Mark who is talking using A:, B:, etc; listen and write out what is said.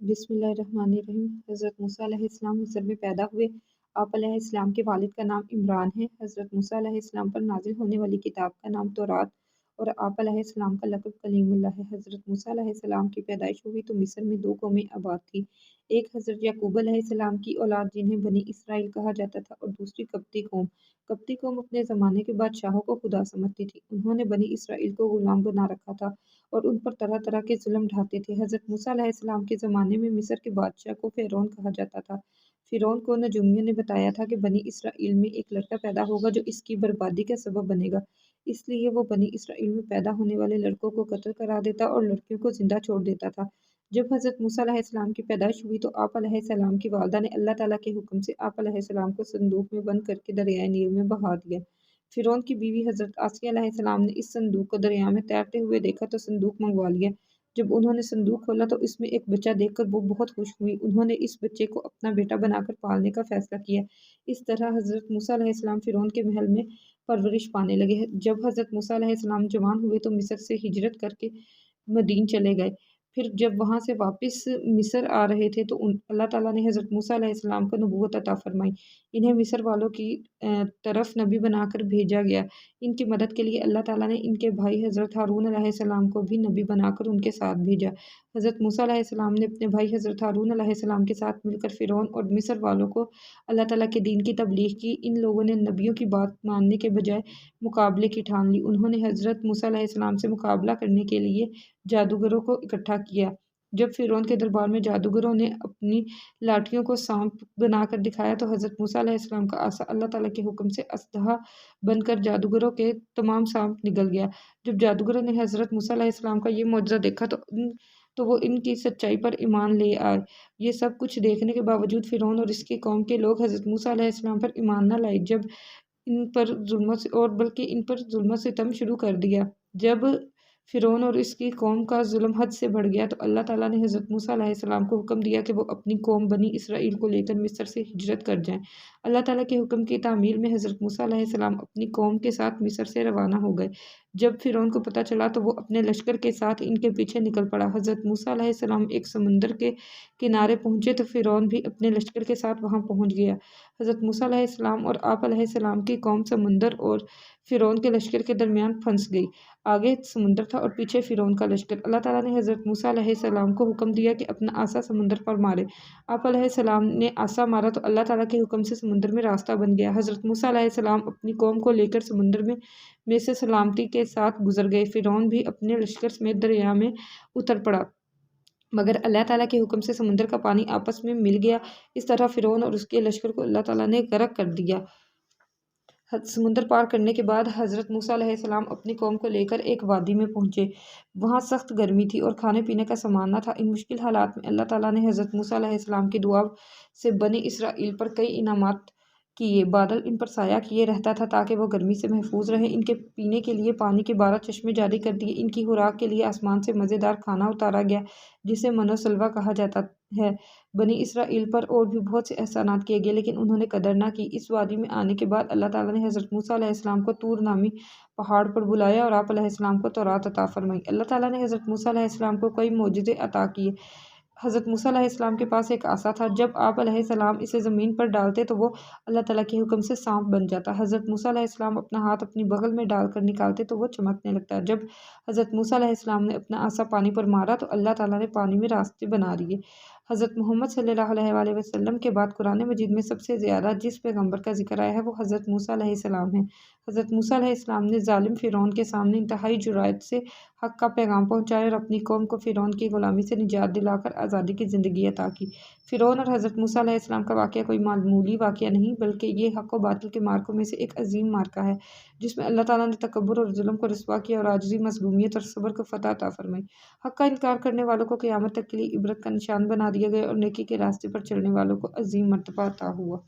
A: بسم اللہ الرحمن الرحیم۔ حضرت موسیٰ علیہ السلام مصر میں پیدا ہوئے۔ آپ علیہ السلام کے والد کا نام عمران ہے۔ حضرت موسیٰ علیہ السلام پر نازل ہونے والی کتاب کا نام تورات اور آپ علیہ السلام کا لقب کلیم اللہ ہے۔ حضرت موسیٰ علیہ السلام کی پیدائش ہوئی تو مصر میں دو قومیں آباد تھیں، ایک حضرت یعقوب علیہ السلام کی اولاد جنہیں بنی اسرائیل کہا جاتا تھا، اور دوسری قبطی قوم۔ قبطی قوم اپنے زمانے کے بادشاہوں کو خدا سمجھتی تھی۔ انہوں نے بنی اسرائیل کو غلام بنا رکھا تھا اور ان پر طرح طرح کے ظلم ڈھاتے تھے۔ حضرت موسیٰ علیہ السلام کے زمانے میں مصر کے بادشاہ کو فرعون کہا جاتا تھا۔ فرعون کو نجومیوں نے بتایا تھا کہ بنی اسرائیل میں ایک لڑکا پیدا ہوگا جو اس کی بربادی کا سبب بنے گا، اس لیے وہ بنی اسرائیل میں پیدا ہونے والے لڑکوں کو قتل کرا دیتا اور لڑکیوں کو زندہ چھوڑ دیتا تھا۔ جب حضرت موسیٰ علیہ السلام کی پیدائش ہوئی تو آپ علیہ السلام کی والدہ نے اللہ تعالیٰ کے حکم سے آپ علیہ السلام کو صندوق میں بند کر کے دریائے نیل میں بہا دیا۔ فرعون کی بیوی حضرت آسیہ علیہ السلام نے اس صندوق کو دریا میں تیرتے ہوئے دیکھا تو صندوق منگوا لیا۔ جب انہوں نے صندوق کھولا تو اس میں ایک بچہ دیکھ کر وہ بہت خوش ہوئی۔ انہوں نے اس بچے کو اپنا بیٹا بنا کر پالنے کا فیصلہ کیا۔ اس طرح حضرت موسیٰ علیہ السلام فرعون کے محل میں پرورش پانے لگے۔ جب حضرت موسیٰ علیہ السلام جوان ہوئے تو مصر سے ہجرت کر کے مدین چلے گئے۔ پھر جب وہاں سے واپس مصر آ رہے تھے تو اللہ تعالیٰ نے حضرت موسیٰ علیہ السلام کو نبوت عطا فرمائی۔ انہیں مصر والوں کی طرف نبی بنا کر بھیجا گیا۔ ان کی مدد کے لیے اللہ تعالیٰ نے ان کے بھائی حضرت ہارون علیہ السلام کو بھی نبی بنا کر ان کے ساتھ بھیجا۔ حضرت موسیٰ علیہ السلام نے اپنے بھائی حضرت ہارون علیہ السلام کے ساتھ مل کر فرعون اور مصر والوں کو اللہ تعالیٰ کے دین کی تبلیغ کی۔ ان لوگوں نے نبیوں کی بات ماننے کے بجائے مقابلے کی ٹھان لی۔ انہوں نے حضرت موسیٰ علیہ السلام سے مقابلہ کرنے کے لیے جادوگروں کو اکٹھا کیا۔ جب فرعون کے دربار میں جادوگروں نے اپنی لاٹھیوں کو سانپ بنا کر دکھایا تو حضرت موسیٰ علیہ السلام کا عصا اللہ تعالیٰ کے حکم سے اسدھا بن کر جادوگروں کے تمام سانپ نگل گیا۔ جب جادوگروں نے حضرت موسیٰ علیہ السلام کا یہ معجزہ دیکھا تو وہ ان کی سچائی پر ایمان لے آئے۔ یہ سب کچھ دیکھنے کے باوجود فرعون اور اس کی قوم کے لوگ حضرت موسیٰ علیہ السلام پر ایمان نہ لائے بلکہ ان پر ظلم و ستم شروع کر دیا۔ جب فرعون اور اس کی قوم کا ظلم حد سے بڑھ گیا تو اللہ تعالیٰ نے حضرت موسیٰ علیہ السلام کو حکم دیا کہ وہ اپنی قوم بنی اسرائیل کو لے کر مصر سے ہجرت کر جائیں۔ اللہ تعالیٰ کے حکم کی تعمیل میں حضرت موسیٰ علیہ السلام اپنی قوم کے ساتھ مصر سے روانہ ہو گئے۔ جب فرعون کو پتہ چلا تو وہ اپنے لشکر کے ساتھ ان کے پیچھے نکل پڑا۔ حضرت موسیٰ علیہ السلام ایک سمندر کے کنارے پہنچے تو فرعون بھی اپنے لشکر کے ساتھ وہاں پہنچ گیا۔ حضرت موسیٰ علیہ السلام اور آپ علیہ السلام کی قوم سمندر اور فرعون کے لشکر کے درمیان پھنس گئی۔ آگے سمندر تھا اور پیچھے فرعون کا لشکر۔ اللہ تعالیٰ نے حضرت موسیٰ علیہ السلام کو حکم دیا کہ اپنا عصا سمندر پر مارے۔ آپ علیہ السلام نے عصا مارا تو اللہ تعالیٰ کے حکم سے سمندر میں راستہ بن گیا۔ حضرت موسیٰ علیہ السلام اپنی قوم کو لے کر سمندر میں سے سلامتی کے ساتھ گزر گئے۔ فرعون بھی اپنے لشکر سمیت دریا میں اتر پڑا، مگر اللہ تعالیٰ کے حکم سے سمندر کا پانی آپس میں مل گیا۔ اس طرح فرعون اور اس کے لشکر کو اللہ تعالیٰ نے غرق کر دیا۔ سمندر پار کرنے کے بعد حضرت موسیٰ علیہ السلام اپنی قوم کو لے کر ایک وادی میں پہنچے۔ وہاں سخت گرمی تھی اور کھانے پینے کا سامان نہ تھا۔ ان مشکل حالات میں اللہ تعالیٰ نے حضرت موسیٰ علیہ السلام کی دعا سے بنی اسرائیل پر کئی انعامات کیے۔ بادل ان پر سایہ کیے رہتا تھا تاکہ وہ گرمی سے محفوظ رہیں۔ ان کے پینے کے لیے پانی کے 12 چشمے جاری کر دیے۔ ان کی خوراک کے لیے آسمان سے مزیدار کھانا اتارا گیا جسے من و سلویٰ کہا جاتا ہے۔ بنی اسرائیل پر اور بھی بہت سے احسانات کیے گئے لیکن انہوں نے قدر نہ کی۔ اس وادی میں آنے کے بعد اللہ تعالیٰ نے حضرت موسیٰ علیہ السلام کو طور نامی پہاڑ پر بلایا اور آپ علیہ السلام کو تورات عطا فرمائی۔ اللہ تعالیٰ نے حضرت موسیٰ علیہ السلام کو کئی معجزے عطا کیے۔ حضرت موسیٰ علیہ السلام کے پاس ایک عصا تھا۔ جب آپ علیہ السلام اسے زمین پر ڈالتے تو وہ اللہ تعالیٰ کے حکم سے سانپ بن جاتا۔ حضرت موسیٰ علیہ السلام اپنا ہاتھ اپنی بغل میں ڈال کر نکالتے تو وہ چمکنے لگتا۔ جب حضرت موسیٰ علیہ السلام نے اپنا عصا پانی پر مارا تو اللہ تعالیٰ نے پانی میں راستے بنا دیے۔ حضرت محمد صلی اللہ علیہ وآلہ وسلم کے بعد قرآن مجید میں سب سے زیادہ جس پیغمبر کا ذکر آیا ہے وہ حضرت موسیٰ علیہ السلام ہیں۔ حضرت موسیٰ علیہ السلام نے ظالم فرعون کے سامنے انتہائی جرأت سے حق کا پیغام پہنچایا اور اپنی قوم کو فرعون کی غلامی سے نجات دلا کر آزادی کی زندگی عطا کی۔ فرعون اور حضرت موسیٰ علیہ السلام کا واقعہ کوئی معمولی واقعہ نہیں بلکہ یہ حق و باطل کے معرکوں میں سے ایک عظیم معرکہ ہے جس میں اللہ تعالیٰ نے تکبر اور ظلم کو رسوا کیا اور عاجزی، مظلومیت اور صبر کو فتح عطا فرمائی۔ حق کا انکار کرنے والوں کو قیامت تک کے لیے عبرت کا نشان بنا دیا گیا اور نیکی کے راستے پر چلنے والوں کو عظیم مرتبہ عطا ہوا۔